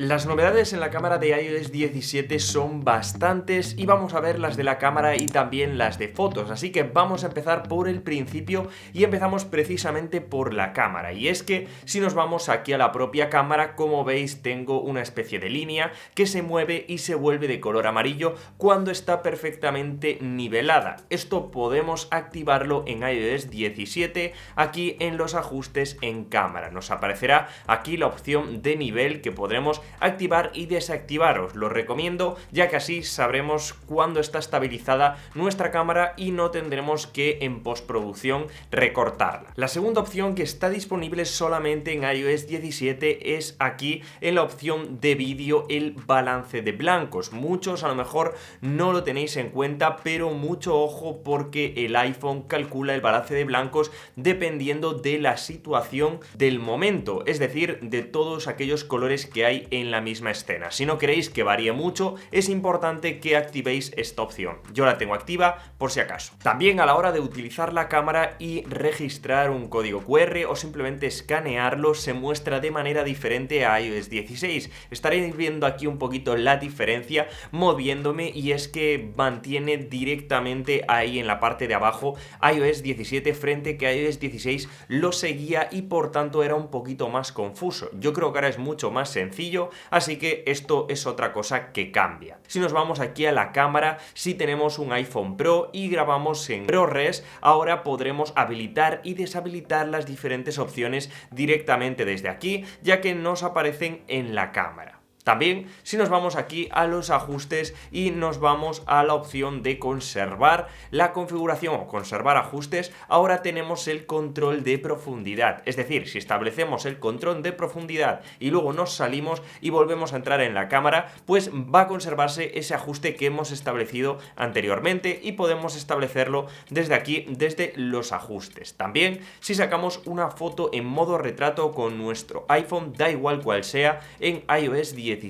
Las novedades en la cámara de iOS 17 son bastantes y vamos a ver las de la cámara y también las de fotos, así que vamos a empezar por el principio y empezamos precisamente por la cámara. Y es que si nos vamos aquí a la propia cámara, como veis tengo una especie de línea que se mueve y se vuelve de color amarillo cuando está perfectamente nivelada. Esto podemos activarlo en iOS 17 aquí en los ajustes en cámara. Nos aparecerá aquí la opción de nivel que podremos activar y desactivar. Os lo recomiendo, ya que así sabremos cuándo está estabilizada nuestra cámara y no tendremos que en postproducción recortarla. La segunda opción que está disponible solamente en iOS 17 es aquí en la opción de vídeo, el balance de blancos. Muchos a lo mejor no lo tenéis en cuenta, pero mucho ojo porque el iPhone calcula el balance de blancos dependiendo de la situación del momento, es decir, de todos aquellos colores que hay en la misma escena. Si no queréis que varíe mucho, es importante que activéis esta opción. Yo la tengo activa por si acaso. También a la hora de utilizar la cámara y registrar un código QR o simplemente escanearlo, se muestra de manera diferente a iOS 16. Estaréis viendo aquí un poquito la diferencia moviéndome, y es que mantiene directamente ahí en la parte de abajo iOS 17 frente que iOS 16 lo seguía y por tanto era un poquito más confuso. Yo creo que ahora es mucho más sencillo, así que esto es otra cosa que cambia. Si nos vamos aquí a la cámara, si tenemos un iPhone Pro y grabamos en ProRes, ahora podremos habilitar y deshabilitar las diferentes opciones directamente desde aquí, ya que nos aparecen en la cámara. También, si nos vamos aquí a los ajustes y nos vamos a la opción de conservar la configuración o conservar ajustes, ahora tenemos el control de profundidad. Es decir, si establecemos el control de profundidad y luego nos salimos y volvemos a entrar en la cámara, pues va a conservarse ese ajuste que hemos establecido anteriormente y podemos establecerlo desde aquí, desde los ajustes. También, si sacamos una foto en modo retrato con nuestro iPhone, da igual cual sea, en iOS 17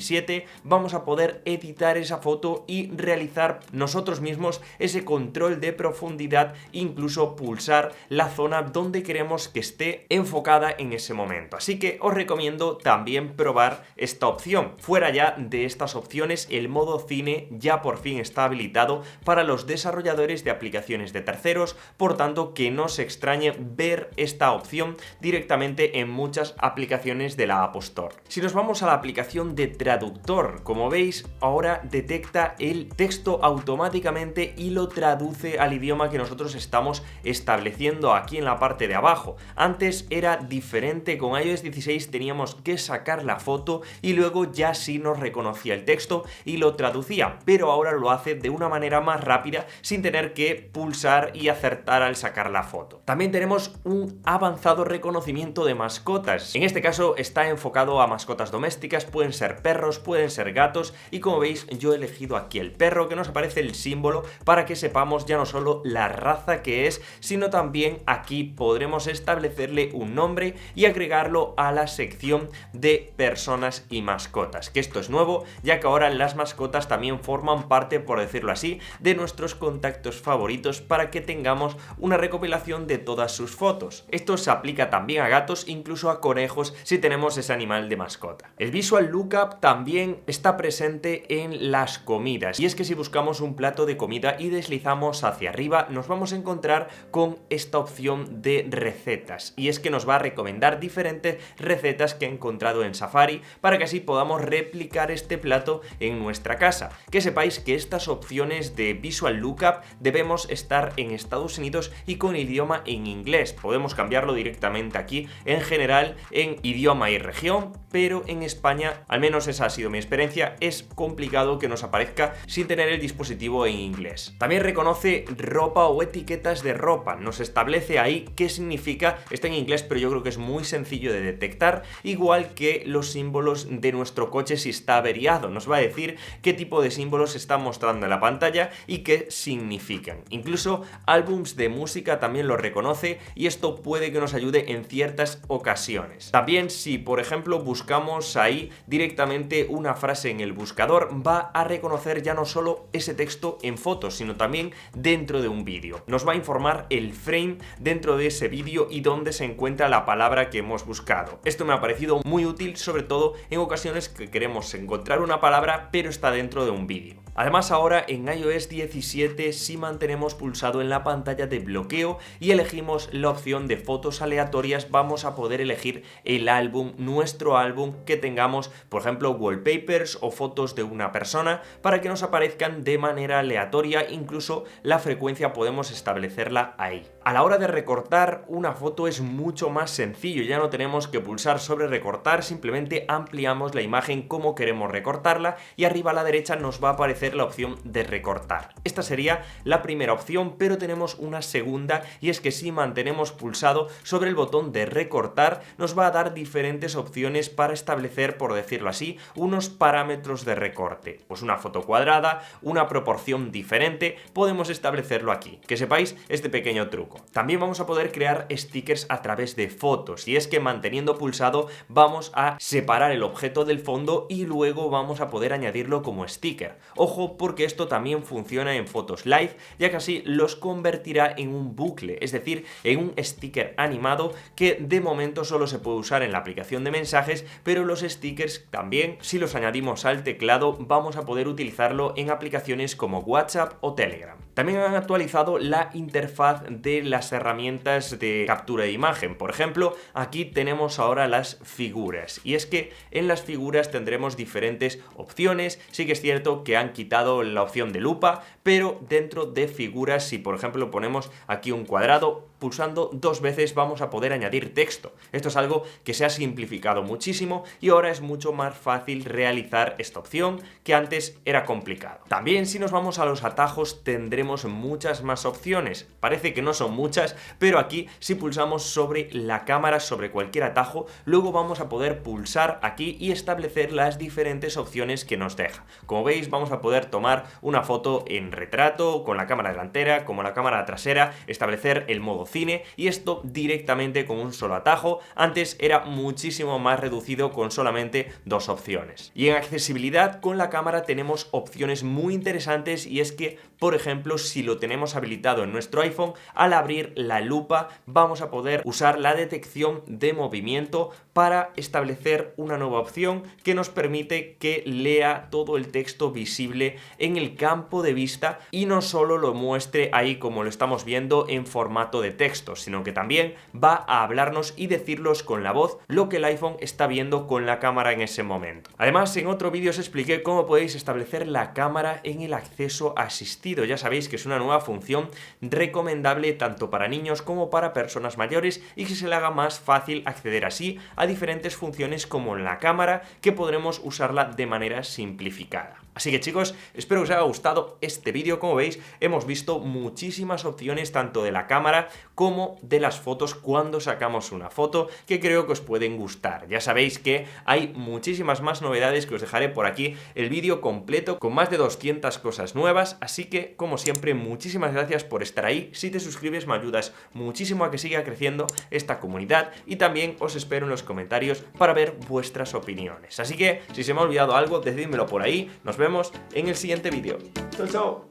vamos a poder editar esa foto y realizar nosotros mismos ese control de profundidad, incluso pulsar la zona donde queremos que esté enfocada en ese momento. Así que os recomiendo también probar esta opción. Fuera ya de estas opciones, el modo cine ya por fin está habilitado para los desarrolladores de aplicaciones de terceros, por tanto que no se extrañe ver esta opción directamente en muchas aplicaciones de la App Store. Si nos vamos a la aplicación de traductor, como veis, ahora detecta el texto automáticamente y lo traduce al idioma que nosotros estamos estableciendo aquí en la parte de abajo. Antes era diferente, con iOS 16 teníamos que sacar la foto y luego ya sí nos reconocía el texto y lo traducía, pero ahora lo hace de una manera más rápida sin tener que pulsar y acertar al sacar la foto. También tenemos un avanzado reconocimiento de mascotas. En este caso está enfocado a mascotas domésticas, pueden ser perros, pueden ser gatos, y como veis yo he elegido aquí el perro, que nos aparece el símbolo para que sepamos ya no solo la raza que es, sino también aquí podremos establecerle un nombre y agregarlo a la sección de personas y mascotas, que esto es nuevo, ya que ahora las mascotas también forman parte, por decirlo así, de nuestros contactos favoritos para que tengamos una recopilación de todas sus fotos. Esto se aplica también a gatos, incluso a conejos si tenemos ese animal de mascota. El Visual Lookup también está presente en las comidas, y es que si buscamos un plato de comida y deslizamos hacia arriba nos vamos a encontrar con esta opción de recetas, y es que nos va a recomendar diferentes recetas que he encontrado en Safari para que así podamos replicar este plato en nuestra casa. Que sepáis que estas opciones de Visual Lookup debemos estar en Estados Unidos y con idioma en inglés. Podemos cambiarlo directamente aquí en general en idioma y región, pero en España, al menos esa ha sido mi experiencia, es complicado que nos aparezca sin tener el dispositivo en inglés. También reconoce ropa o etiquetas de ropa, nos establece ahí qué significa, está en inglés pero yo creo que es muy sencillo de detectar, igual que los símbolos de nuestro coche si está averiado, nos va a decir qué tipo de símbolos está mostrando en la pantalla y qué significan. Incluso álbums de música también lo reconoce, y esto puede que nos ayude en ciertas ocasiones. También si por ejemplo buscamos ahí directamente directamente una frase en el buscador va a reconocer ya no solo ese texto en fotos, sino también dentro de un vídeo. Nos va a informar el frame dentro de ese vídeo y dónde se encuentra la palabra que hemos buscado. Esto me ha parecido muy útil, sobre todo en ocasiones que queremos encontrar una palabra pero está dentro de un vídeo. Además, ahora en iOS 17, si mantenemos pulsado en la pantalla de bloqueo y elegimos la opción de fotos aleatorias, vamos a poder elegir el álbum, nuestro álbum que tengamos, por ejemplo wallpapers o fotos de una persona, para que nos aparezcan de manera aleatoria. Incluso la frecuencia podemos establecerla ahí. A la hora de recortar una foto es mucho más sencillo, ya no tenemos que pulsar sobre recortar, simplemente ampliamos la imagen como queremos recortarla y arriba a la derecha nos va a aparecer la opción de recortar. Esta sería la primera opción, pero tenemos una segunda, y es que si mantenemos pulsado sobre el botón de recortar nos va a dar diferentes opciones para establecer, por decirlo así, unos parámetros de recorte. Pues una foto cuadrada, una proporción diferente, podemos establecerlo aquí. Que sepáis este pequeño truco. También vamos a poder crear stickers a través de fotos, y es que manteniendo pulsado vamos a separar el objeto del fondo y luego vamos a poder añadirlo como sticker. Ojo, porque esto también funciona en fotos live, ya que así los convertirá en un bucle, es decir, en un sticker animado que de momento solo se puede usar en la aplicación de mensajes, pero los stickers también, si los añadimos al teclado, vamos a poder utilizarlo en aplicaciones como WhatsApp o Telegram. También han actualizado la interfaz de las herramientas de captura de imagen. Por ejemplo, aquí tenemos ahora las figuras, y es que en las figuras tendremos diferentes opciones. Sí que es cierto que han quitado la opción de lupa, pero dentro de figuras, si por ejemplo ponemos aquí un cuadrado, pulsando 2 veces vamos a poder añadir texto. Esto es algo que se ha simplificado muchísimo y ahora es mucho más fácil realizar esta opción, que antes era complicado. También, si nos vamos a los atajos, tendremos muchas más opciones. Parece que no son muchas, pero aquí si pulsamos sobre la cámara, sobre cualquier atajo, luego vamos a poder pulsar aquí y establecer las diferentes opciones que nos deja. Como veis, vamos a poder tomar una foto en retrato, con la cámara delantera, como la cámara trasera, establecer el modo cine, y esto directamente con un solo atajo. Antes era muchísimo más reducido con solamente 2 opciones. Y en accesibilidad con la cámara tenemos opciones muy interesantes, y es que, por ejemplo, si lo tenemos habilitado en nuestro iPhone, al abrir la lupa vamos a poder usar la detección de movimiento para establecer una nueva opción que nos permite que lea todo el texto visible en el campo de vista y no solo lo muestre ahí como lo estamos viendo en formato de texto, sino que también va a hablarnos y decirnos con la voz lo que el iPhone está viendo con la cámara en ese momento. Además, en otro vídeo os expliqué cómo podéis establecer la cámara en el acceso asistido. Ya sabéis que es una nueva función recomendable tanto para niños como para personas mayores, y que se le haga más fácil acceder así a diferentes funciones como la cámara, que podremos usarla de manera simplificada. Así que chicos, espero que os haya gustado este vídeo. Como veis, hemos visto muchísimas opciones tanto de la cámara como de las fotos cuando sacamos una foto, que creo que os pueden gustar. Ya sabéis que hay muchísimas más novedades, que os dejaré por aquí el vídeo completo con más de 200 cosas nuevas. Así que, como siempre, muchísimas gracias por estar ahí. Si te suscribes me ayudas muchísimo a que siga creciendo esta comunidad, y también os espero en los comentarios para ver vuestras opiniones. Así que, si se me ha olvidado algo, decídmelo por ahí. Nos vemos en el siguiente vídeo. ¡Chao, chao!